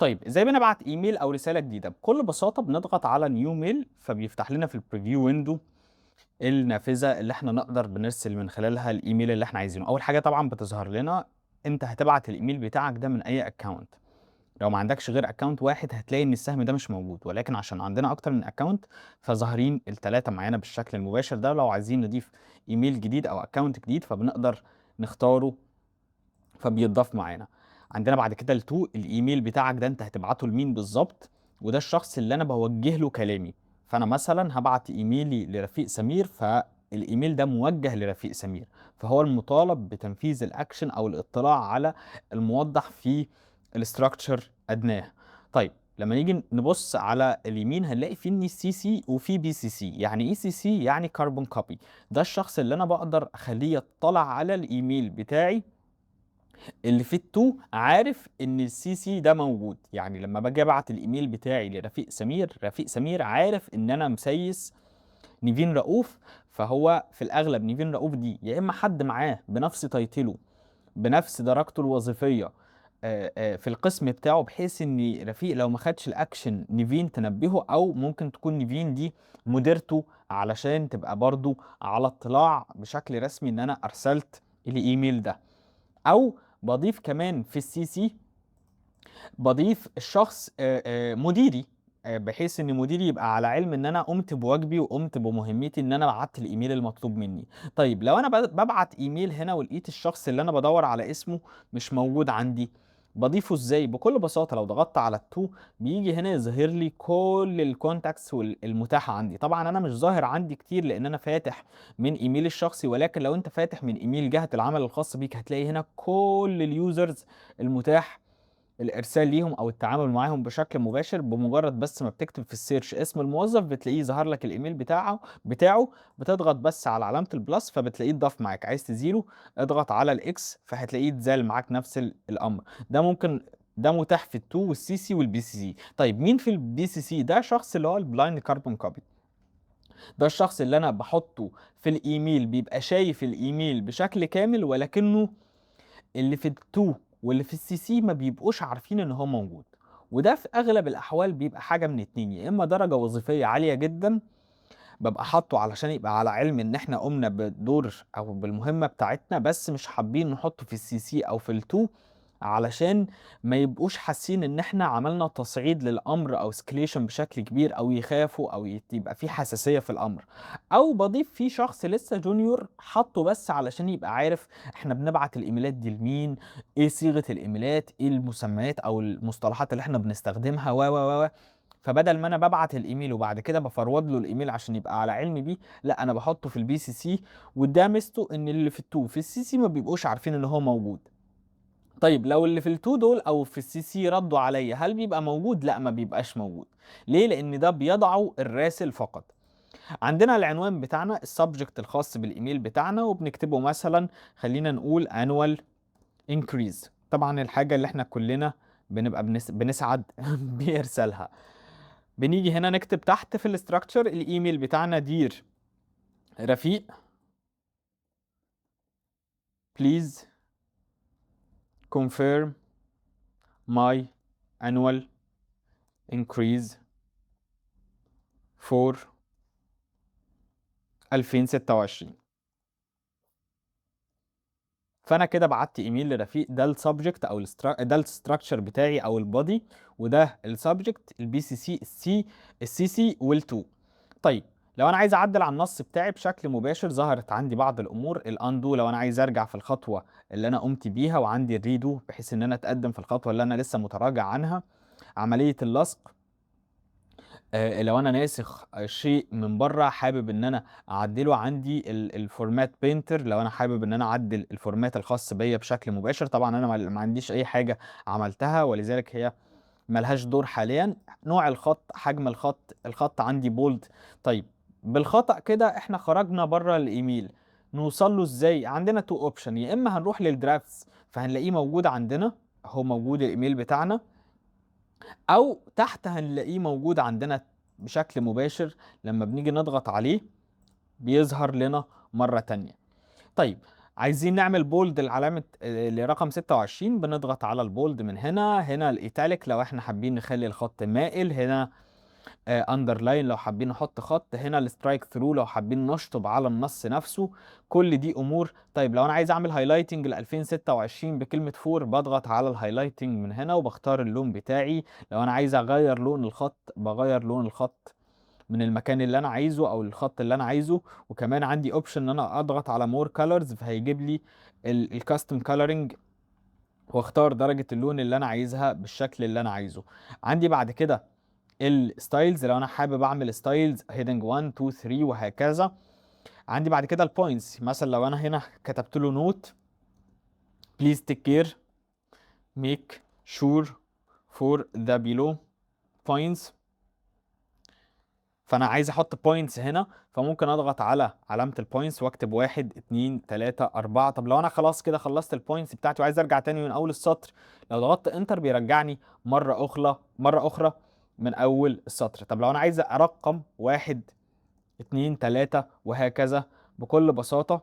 طيب ازاي بنبعت ايميل او رساله جديده؟ بكل بساطه بنضغط على نيو ميل، فبيفتح لنا في البريفيو ويندو النافذه اللي احنا نقدر بنرسل من خلالها الايميل اللي احنا عايزينه. اول حاجه طبعا بتظهر لنا انت هتبعت الايميل بتاعك ده من اي اكونت. لو ما عندكش غير اكونت واحد هتلاقي ان السهم ده مش موجود، ولكن عشان عندنا اكتر من اكونت فظاهرين الثلاثه معانا بالشكل المباشر ده. لو عايزين نضيف ايميل جديد او اكونت جديد فبنقدر نختاره فبيتضاف معانا. عندنا بعد كده التو، الايميل بتاعك ده انت هتبعته لمين بالظبط، وده الشخص اللي انا بوجه له كلامي. فانا مثلا هبعت ايميلي لرفيق سمير، فالايميل ده موجه لرفيق سمير، فهو المطالب بتنفيذ الاكشن او الاطلاع على الموضح في الاستراكشر ادناه. طيب لما نيجي نبص على اليمين هنلاقي في ان سي سي وفي بي سي سي. يعني ايه سي سي؟ يعني كاربون كوبي. ده الشخص اللي انا بقدر اخليه يطلع على الايميل بتاعي اللي في التو، عارف ان السي سي ده موجود. يعني لما باجي ابعت الايميل بتاعي لرفيق سمير، رفيق سمير عارف ان انا مسيس نيفين رؤوف. فهو في الاغلب نيفين رؤوف دي يا اما حد معاه بنفس تايتله بنفس درجته الوظيفيه في القسم بتاعه، بحيث ان رفيق لو ما خدش الاكشن نيفين تنبهه، او ممكن تكون نيفين دي مديرته علشان تبقى برضو على اطلاع بشكل رسمي ان انا ارسلت الايميل ده. او بضيف كمان في السي سي، بضيف الشخص مديري، بحيث ان مديري يبقى على علم ان انا قمت بواجبي وقمت بمهمتي ان انا بعت الايميل المطلوب مني. طيب لو انا ببعت ايميل هنا ولقيت الشخص اللي انا بدور على اسمه مش موجود عندي، بضيفه ازاي؟ بكل بساطه لو ضغطت على التو بيجي هنا يظهر لي كل الكونتاكتس المتاحه عندي. طبعا انا مش ظاهر عندي كتير لان انا فاتح من ايميل الشخصي، ولكن لو انت فاتح من ايميل جهه العمل الخاص بيك هتلاقي هنا كل اليوزرز المتاح الارسال ليهم او التعامل معاهم بشكل مباشر. بمجرد بس ما بتكتب في السيرش اسم الموظف بتلاقيه ظهر لك الايميل بتاعه. بتضغط بس على علامة البلس فبتلاقيه اتضاف معاك. عايز تزيله اضغط على الاكس فهتلاقيه اتزال معاك نفس الامر. ده ممكن ده متاح في التو والسي سي والبي سي سي. طيب مين في البي سي سي؟ ده شخص اللي هو البلايند كاربون كوبي. ده الشخص اللي انا بحطه في الايميل، بيبقى شايف الايميل بشكل كامل، ولكنه اللي في التو واللي في السي سي ما بيبقوش عارفين ان هو موجود. وده في اغلب الاحوال بيبقى حاجه من اتنين: يا اما درجه وظيفيه عاليه جدا ببقى حاطه علشان يبقى على علم ان احنا قمنا بالدور او بالمهمه بتاعتنا، بس مش حابين نحطه في السي سي او في التو علشان ما يبقوش حاسين ان احنا عملنا تصعيد للامر او اسكليشن بشكل كبير، او يخافوا او يبقى في حساسيه في الامر. او بضيف فيه شخص لسه جونيور حطه بس علشان يبقى عارف احنا بنبعت الايميلات دي لمين، ايه صيغه الايميلات، ايه المسميات او المصطلحات اللي احنا بنستخدمها و فبدل ما انا ببعت الايميل وبعد كده بفرود له الايميل عشان يبقى على علم بيه، لا انا بحطه في البي سي سي. وده ميزته ان اللي في التو في السي سي ما بيبقوش عارفين ان هو موجود. طيب لو اللي في التو دول او في السي سي ردوا عليا هل بيبقى موجود؟ لا ما بيبقاش موجود. ليه؟ لان ده بيضعوا الراسل فقط. عندنا العنوان بتاعنا السبجكت الخاص بالايميل بتاعنا وبنكتبه مثلا خلينا نقول annual increase. طبعا الحاجة اللي احنا كلنا بنبقى بنسعد بيرسلها. بنيجي هنا نكتب تحت في الاستراكشر الايميل بتاعنا: دير رفيق please confirm my annual increase for 2026. فانا كده بعت ايميل لرفيق. ده السبجكت او ده الاستراكشر بتاعي او البادي، وده السبجكت البي سي سي السي سي وال2. طيب لو انا عايز اعدل على النص بتاعي بشكل مباشر ظهرت عندي بعض الامور. الاندو لو انا عايز ارجع في الخطوه اللي انا قمت بيها، وعندي الريدو بحيث ان انا اتقدم في الخطوه اللي انا لسه متراجع عنها. عمليه اللصق لو انا ناسخ شيء من بره حابب ان انا اعدله، عندي الفورمات بينتر لو انا حابب ان انا اعدل الفورمات الخاص بيا بشكل مباشر. طبعا انا ما عنديش اي حاجه عملتها ولذلك هي ملهاش دور حاليا. نوع الخط، حجم الخط عندي بولد. طيب بالخطأ كده احنا خرجنا بره الايميل، نوصل له ازاي؟ عندنا تو اوبشن: يا اما هنروح للدرافتس فهنلاقيه موجود عندنا، هو موجود الايميل بتاعنا، او تحت هنلاقيه موجود عندنا بشكل مباشر لما بنيجي نضغط عليه بيظهر لنا مرة تانية. طيب عايزين نعمل بولد العلامة لرقم 26، بنضغط على البولد من هنا. هنا الايتاليك لو احنا حابين نخلي الخط مائل، هنا اندرلاين لو حابين نحط خط، هنا السترايك ثرو لو حابين نشطب على النص نفسه. كل دي امور. طيب لو انا عايز اعمل هايلايتنج ل 2026 بكلمة فور، بضغط على الهايلايتنج من هنا وبختار اللون بتاعي. لو انا عايز اغير لون الخط، بغير لون الخط من المكان اللي انا عايزه او الخط اللي انا عايزه. وكمان عندي اوبشن ان انا اضغط على مور كولرز، فهيجيب لي الكاستم كولرنج، واختار درجة اللون اللي انا عايزها بالشكل اللي انا عايزه. عندي بعد كده الستايلز، لو انا حابب اعمل ستايلز هيدنج 1 2 3 وهكذا. عندي بعد كده البوينتس، مثلا لو انا هنا كتبت له نوت بليز تيك كير ميك شور فور ذا below points، فانا عايز احط بوينتس هنا، فممكن اضغط على علامة البوينتس واكتب 1 2 3 4. طب لو انا خلاص كده خلصت البوينتس بتاعتي وعايز ارجع تاني من اول السطر، لو ضغطت انتر بيرجعني مرة اخرى من اول السطر. طب لو انا عايز ارقم 1 2 3 وهكذا، بكل بساطة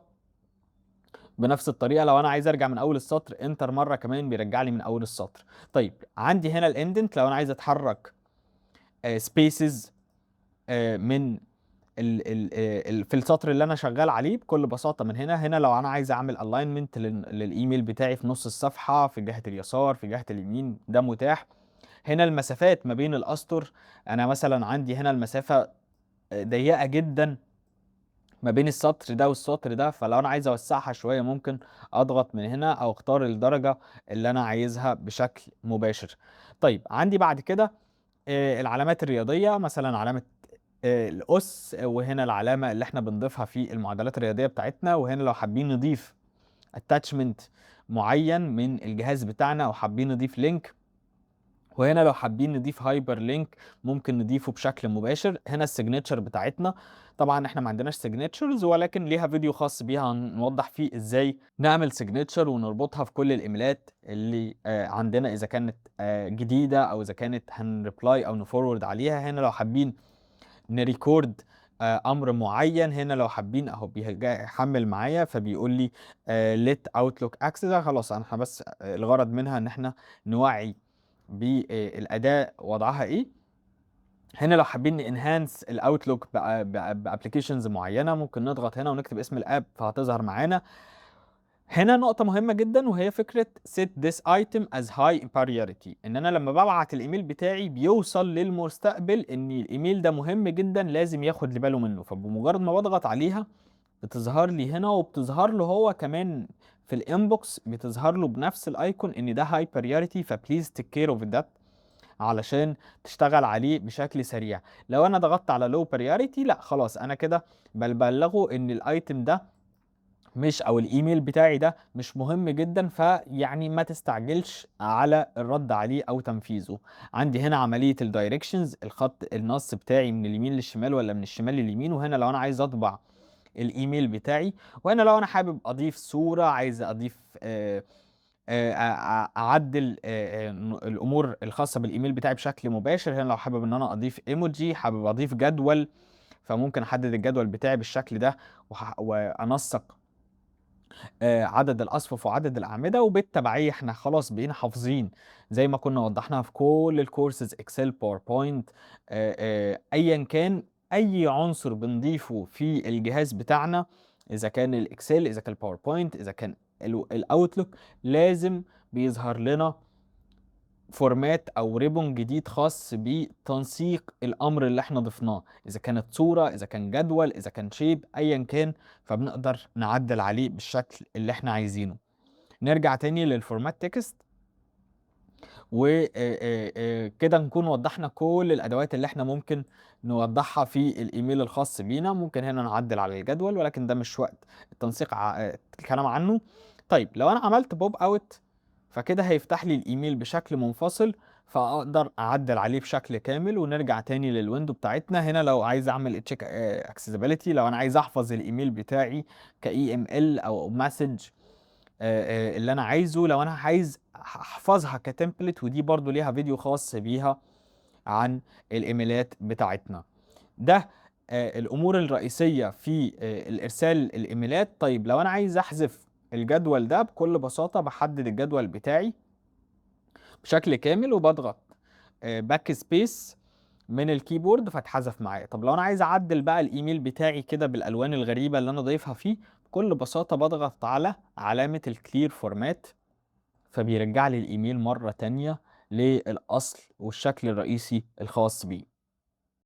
بنفس الطريقة. لو انا عايز ارجع من اول السطر، انتر مرة كمان بيرجع لي من اول السطر. طيب عندي هنا الاندنت، لو انا عايز اتحرك سبيسز من في السطر اللي انا شغال عليه، بكل بساطه من هنا لو انا عايز اعمل الاينمنت للايميل بتاعي في نص الصفحه، في جهه اليسار، في جهه اليمين، ده متاح. هنا المسافات ما بين الاسطر، انا مثلا عندي هنا المسافه ضيقه جدا ما بين السطر ده والسطر ده، فلو انا عايز اوسعها شويه ممكن اضغط من هنا او اختار الدرجه اللي انا عايزها بشكل مباشر. طيب عندي بعد كده العلامات الرياضيه، مثلا علامه الأس، وهنا العلامة اللي احنا بنضيفها في المعادلات الرياضية بتاعتنا. وهنا لو حابين نضيف attachment معين من الجهاز بتاعنا او حابين نضيف لينك. وهنا لو حابين نضيف هايبر لينك ممكن نضيفه بشكل مباشر. هنا السيجنتشر بتاعتنا، طبعا احنا ما عندناش سيجنتشرز، ولكن ليها فيديو خاص بيها نوضح فيه ازاي نعمل سيجنتشر ونربطها في كل الايميلات اللي عندنا، اذا كانت جديدة او اذا كانت هنريبلاي او نفورورد عليها. هنا لو حابين نريكورد امر معين، هنا لو حابين اهو بيحمل معايا فبيقول لي let outlook access. خلاص انا بس الغرض منها ان احنا نوعي بالاداة وضعها ايه. هنا لو حابين انهانس الاوتلوك بابلكيشنز معينه، ممكن نضغط هنا ونكتب اسم الاب فهتظهر معانا. هنا نقطة مهمة جدا وهي فكرة set this item as high priority، ان انا لما ببعت الايميل بتاعي بيوصل للمستقبل ان الايميل ده مهم جدا لازم ياخد باله منه. فبمجرد ما بضغط عليها بتظهر لي هنا، وبتظهر له هو كمان في الانبوكس، بتظهر له بنفس الايكون ان ده high priority، فبليز take care of that علشان تشتغل عليه بشكل سريع. لو انا ضغطت على low priority، لا خلاص انا كده بلغه ان الايتم ده مش، او الايميل بتاعي ده مش مهم جدا، فيعني ما تستعجلش على الرد عليه او تنفيذه. عندي هنا عملية الدايركشنز، النص بتاعي من اليمين للشمال ولا من الشمال لليمين. وهنا لو انا عايز اطبع الايميل بتاعي. وهنا لو انا حابب اضيف صورة، عايز اضيف اعدل الامور الخاصة بالايميل بتاعي بشكل مباشر. هنا لو حابب ان انا اضيف ايموجي، حابب اضيف جدول، فممكن احدد الجدول بتاعي بالشكل ده وانسق عدد الأصفف وعدد الأعمدة. وبالتبعية احنا خلاص بقينا حافظين زي ما كنا وضحناها في كل الكورسز، اكسل، باوربوينت، ايا كان اي عنصر بنضيفه في الجهاز بتاعنا، اذا كان الاكسل، اذا كان الباوربوينت، اذا كان الاوتلوك، لازم بيظهر لنا فورمات او ريبون جديد خاص بتنسيق الامر اللي احنا ضفناه، اذا كانت صورة، اذا كان جدول، اذا كان شيب، ايا كان، فبنقدر نعدل عليه بالشكل اللي احنا عايزينه. نرجع تاني للفورمات تكست، وكده نكون وضحنا كل الادوات اللي احنا ممكن نوضحها في الايميل الخاص بينا. ممكن هنا نعدل على الجدول، ولكن ده مش وقت التنسيق الكلام عنه. طيب لو انا عملت بوب اوت، فكده هيفتح لي الايميل بشكل منفصل، فاقدر اعدل عليه بشكل كامل. ونرجع تاني للويندو بتاعتنا. هنا لو عايز اعمل تشيك اكسسبيليتي، لو انا عايز احفظ الايميل بتاعي كاي ام ال او مسج اللي انا عايزه، لو انا عايز احفظها كتمبلت، ودي برضو ليها فيديو خاص بيها عن الايميلات بتاعتنا. ده الامور الرئيسية في الارسال الايميلات. طيب لو انا عايز احذف الجدول ده بكل بساطة باحدد الجدول بتاعي بشكل كامل وباضغط back space من الكيبورد فاتحذف معايا. طب لو أنا عايز أعدل بقى الإيميل بتاعي كده بالألوان الغريبة اللي أنا ضايفها فيه، بكل بساطة باضغط على علامة الclear format فبيرجع لي الإيميل مرة تانية للأصل والشكل الرئيسي الخاص بيه.